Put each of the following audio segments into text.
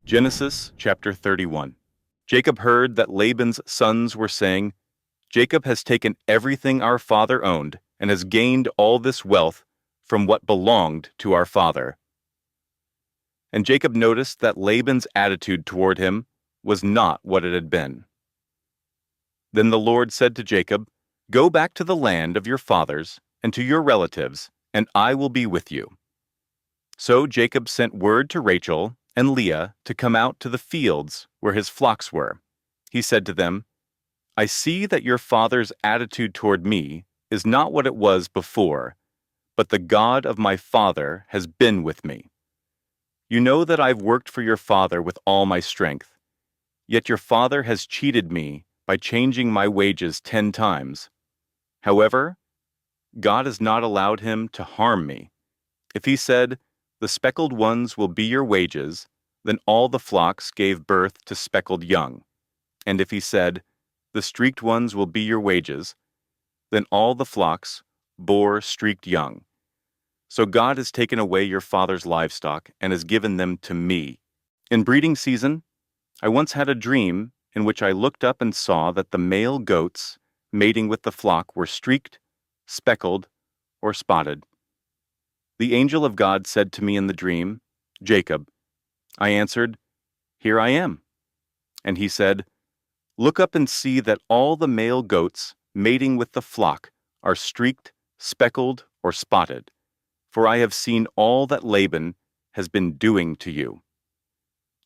Genesis chapter 31. Jacob heard that Laban's sons were saying, "Jacob has taken everything our father owned and has gained all this wealth from what belonged to our father." And Jacob noticed that Laban's attitude toward him was not what it had been. Then the Lord said to Jacob, "Go back to the land of your fathers and to your relatives, and I will be with you." So Jacob sent word to Rachel and Leah to come out to the fields where his flocks were. He said to them, "I see that your father's attitude toward me is not what it was before, but the God of my father has been with me. You know that I've worked for your father with all my strength, yet your father has cheated me by changing my wages 10 times. However, God has not allowed him to harm me. If he said, 'The speckled ones will be your wages,' then all the flocks gave birth to speckled young. And if he said, 'The streaked ones will be your wages,' then all the flocks bore streaked young. So God has taken away your father's livestock and has given them to me. In breeding season, I once had a dream in which I looked up and saw that the male goats mating with the flock were streaked, speckled, or spotted. The angel of God said to me in the dream, 'Jacob.' I answered, 'Here I am.' And he said, 'Look up and see that all the male goats mating with the flock are streaked, speckled, or spotted, for I have seen all that Laban has been doing to you.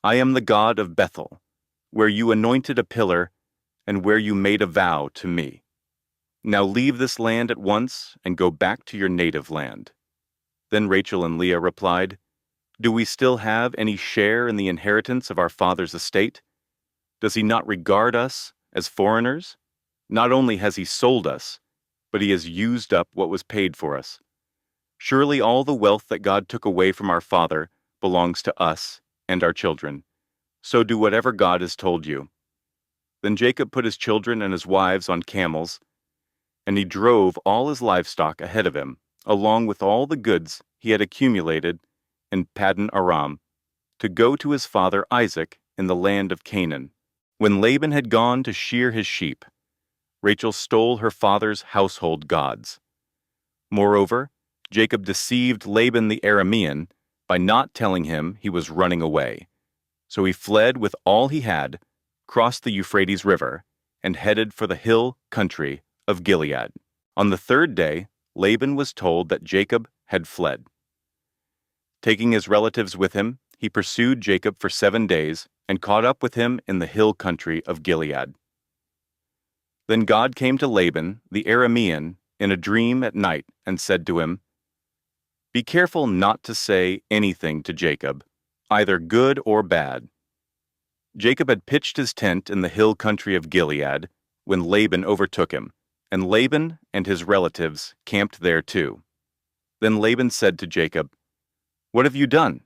I am the God of Bethel, where you anointed a pillar and where you made a vow to me. Now leave this land at once and go back to your native land.' Then Rachel and Leah replied, 'Do we still have any share in the inheritance of our father's estate? Does he not regard us as foreigners? Not only has he sold us, but he has used up what was paid for us. Surely all the wealth that God took away from our father belongs to us and our children. So do whatever God has told you.' Then Jacob put his children and his wives on camels, and he drove all his livestock ahead of him, along with all the goods he had accumulated in Paddan Aram, to go to his father Isaac in the land of Canaan. When Laban had gone to shear his sheep, Rachel stole her father's household gods. Moreover, Jacob deceived Laban the Aramean by not telling him he was running away. So he fled with all he had, crossed the Euphrates River, and headed for the hill country of Gilead. On the third day, Laban was told that Jacob had fled. Taking his relatives with him, he pursued Jacob for 7 days and caught up with him in the hill country of Gilead. Then God came to Laban the Aramean in a dream at night and said to him, "Be careful not to say anything to Jacob, either good or bad." Jacob had pitched his tent in the hill country of Gilead when Laban overtook him, and Laban and his relatives camped there too. Then Laban said to Jacob, "What have you done?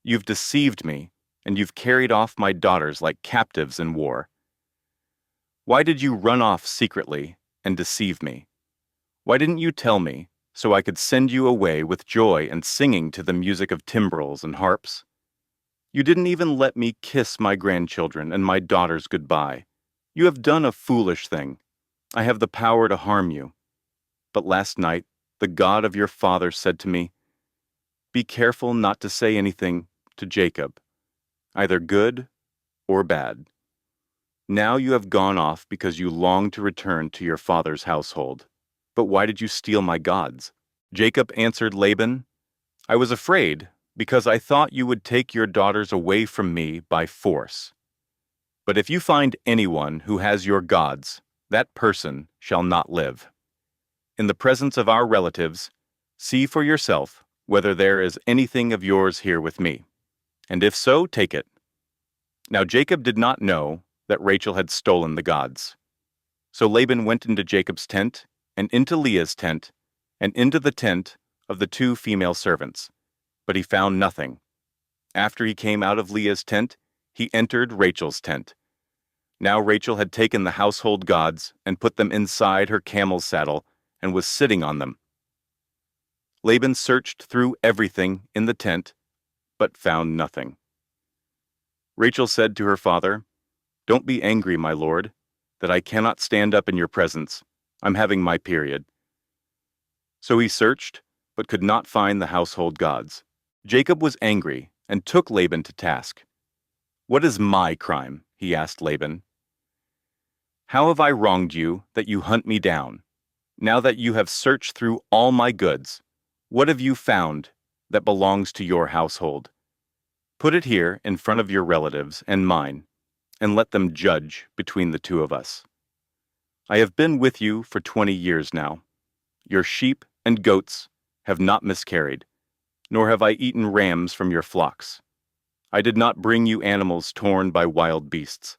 You've deceived me, and you've carried off my daughters like captives in war. Why did you run off secretly and deceive me? Why didn't you tell me, so I could send you away with joy and singing to the music of timbrels and harps? You didn't even let me kiss my grandchildren and my daughters goodbye. You have done a foolish thing. I have the power to harm you. But last night, the God of your father said to me, 'Be careful not to say anything to Jacob, either good or bad.' Now you have gone off because you long to return to your father's household. But why did you steal my gods?" Jacob answered Laban, "I was afraid, because I thought you would take your daughters away from me by force. But if you find anyone who has your gods, that person shall not live. In the presence of our relatives, see for yourself whether there is anything of yours here with me, and if so, take it." Now Jacob did not know that Rachel had stolen the gods. So Laban went into Jacob's tent, and into Leah's tent, and into the tent of the 2 female servants, but he found nothing. After he came out of Leah's tent, he entered Rachel's tent. Now Rachel had taken the household gods and put them inside her camel's saddle and was sitting on them. Laban searched through everything in the tent, but found nothing. Rachel said to her father, "Don't be angry, my lord, that I cannot stand up in your presence. I'm having my period." So he searched, but could not find the household gods. Jacob was angry and took Laban to task. "What is my crime?" he asked Laban. "How have I wronged you that you hunt me down? Now that you have searched through all my goods, what have you found that belongs to your household? Put it here in front of your relatives and mine, and let them judge between the two of us. I have been with you for 20 years now. Your sheep and goats have not miscarried, nor have I eaten rams from your flocks. I did not bring you animals torn by wild beasts.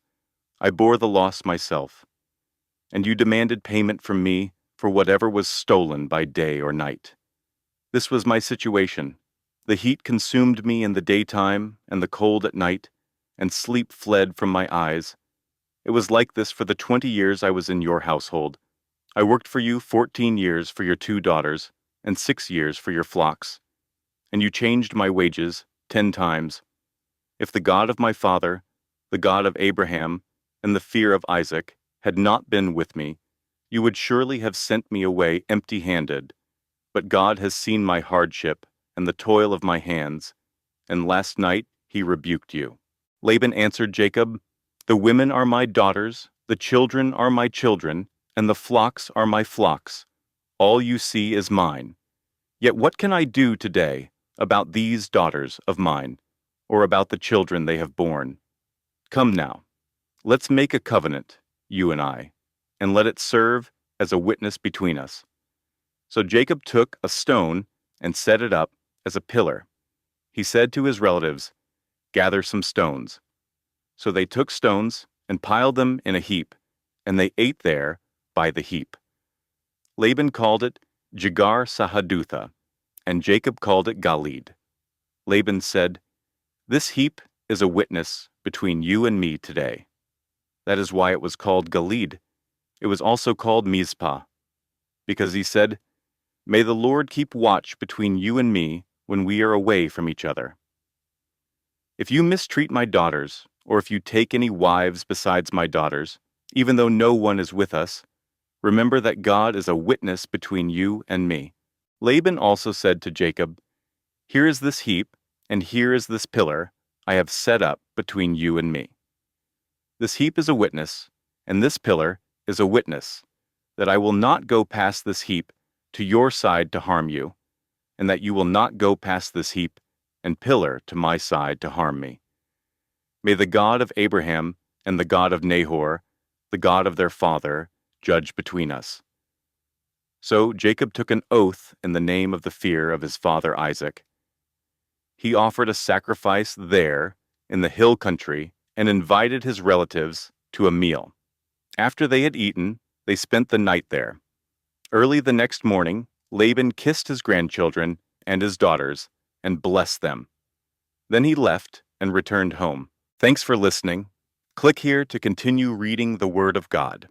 I bore the loss myself. And you demanded payment from me for whatever was stolen by day or night. This was my situation. The heat consumed me in the daytime and the cold at night, and sleep fled from my eyes. It was like this for the 20 years I was in your household. I worked for you 14 years for your 2 daughters, and 6 years for your flocks. And you changed my wages 10 times. If the God of my father, the God of Abraham, and the fear of Isaac had not been with me, you would surely have sent me away empty-handed. But God has seen my hardship and the toil of my hands, and last night he rebuked you." Laban answered Jacob, "The women are my daughters, the children are my children, and the flocks are my flocks. All you see is mine. Yet what can I do today about these daughters of mine, or about the children they have borne? Come now, let's make a covenant, you and I, and let it serve as a witness between us." So Jacob took a stone and set it up as a pillar. He said to his relatives, "Gather some stones." So they took stones and piled them in a heap, and they ate there by the heap. Laban called it Jegar Sahadutha, and Jacob called it Galeed. Laban said, "This heap is a witness between you and me today." That is why it was called Galeed. It was also called Mizpah, because he said, "May the Lord keep watch between you and me when we are away from each other. If you mistreat my daughters, or if you take any wives besides my daughters, even though no one is with us, remember that God is a witness between you and me." Laban also said to Jacob, "Here is this heap, and here is this pillar I have set up between you and me. This heap is a witness, and this pillar is a witness, that I will not go past this heap to your side to harm you, and that you will not go past this heap and pillar to my side to harm me. May the God of Abraham and the God of Nahor, the God of their father, judge between us." So Jacob took an oath in the name of the fear of his father Isaac. He offered a sacrifice there in the hill country and invited his relatives to a meal. After they had eaten, they spent the night there. Early the next morning, Laban kissed his grandchildren and his daughters and blessed them. Then he left and returned home. Thanks for listening. Click here to continue reading the Word of God.